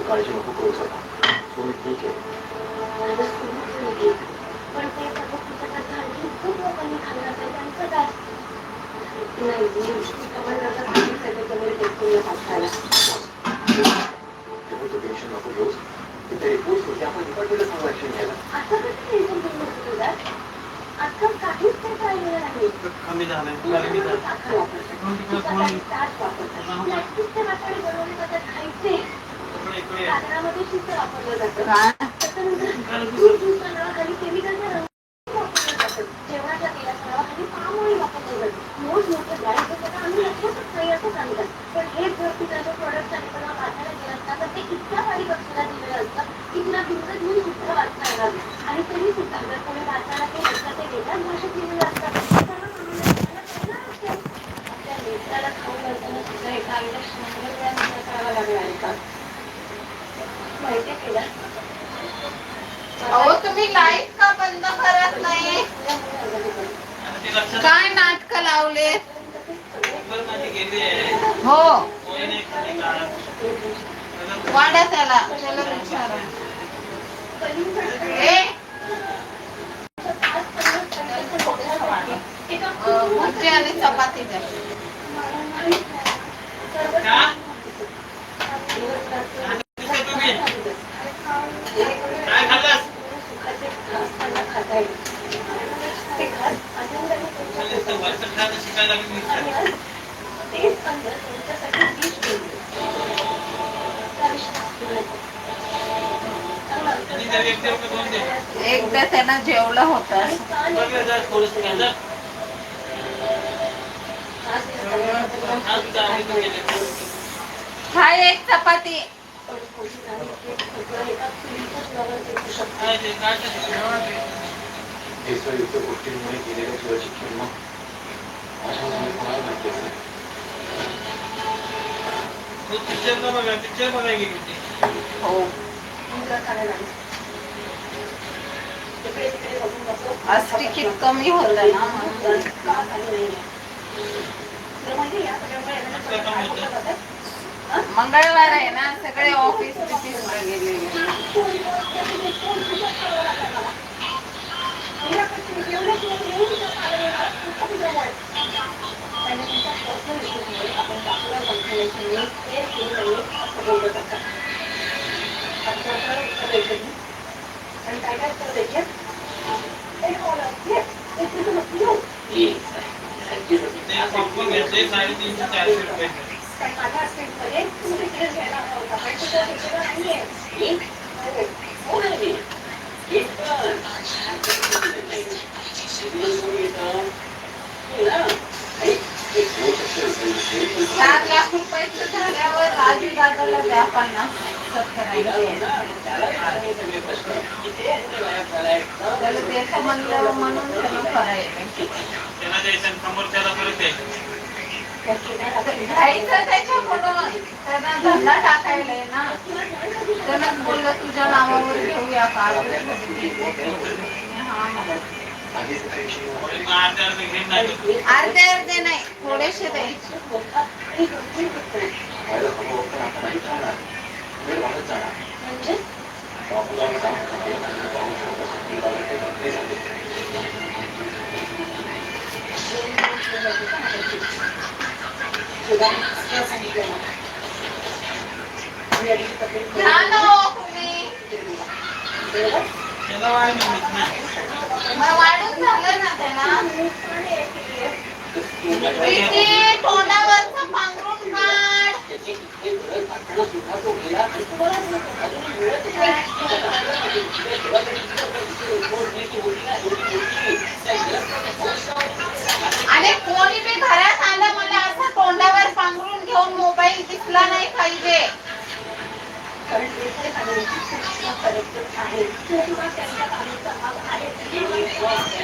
काळजी नको करू सका. तुम्ही ठीक आहे. पण ते खूप लोकांनी खाल्लं असेल त्यांचं काय? नाही टेन्शन नको घेऊस. तिथे रिपोर्ट होते आपण डिपार्टमेंटला सांगू ऍक्शन घ्यायला. असं कसं टेन्शन घेऊ नको तुला? आता काहीच ते राहिलेलं नाही. कमी झालंय. साखर वापरतात. खायचे सागरामध्ये शिस्त वापरलं जातं. त्याच्यानंतर दूध नावाखाली केमिकलच्या वापरलं जातं. जेवणाच्या तेलाच्या नावाखाली पाम ऑइल वापरलं जातं. मोठमोठे ब्रँड आम्ही लक्षातच नाही असं सांगतात. पण हेच जर तुझ्या प्रोडक्ट आणि तुला वाचायला गेलं असतात तर ते इतक्या वारी बक्षीला दिलेलं असतं की तुला भिंत घेऊन सुद्धा वाचता येणार. आणि तरी सुद्धा जर कोणी वाचायला गेलं तर ते वेगळ्याच भाषेत दिलेलं असतात. आपल्या नेत्याला खाऊ घालताना सुद्धा एका आईला वेळा विचार करावा लागला आहे का? माहिती केला. अहो तुम्ही लाईट का बंद करत नाही? काय नाटक लावले? हो वाड्या त्याला विचारा. भजी आणि चपाती द्या. एकदा त्यांना जेवलं होतं. हाय एक चपाती. गोष्टींमुळे गेलेल्या जीवाची किंमत माझ्यामुळे कोणाला माहिती असेल. हो आज तिकीट कमी होत ना मंगळवार आहे ना सगळे ऑफिस गेलेले. ₹7,00,000 झाल्यावर राजू दादाला द्या 50 त्याला देतो म्हणलं म्हणून त्याला करायचं. घ्यायचं त्याच्याकडून त्यांना धंदा टाकायला ना. त्यानंच बोललं तुझ्या नावावर घेऊया का? अर्धे अर्धे नाही थोडेसे द्यायचे. वाढून झालं ना त्याला. तोंडावरचं पांघरून काढ. आणि कोणी बी घरात आलं मला असं तोंडावर पांघरून घेऊन मोबाईल दिसला नाही पाहिजे. कनेक्टेड आहे. ते सुद्धा त्यांच्या कामाचा भाग आहे.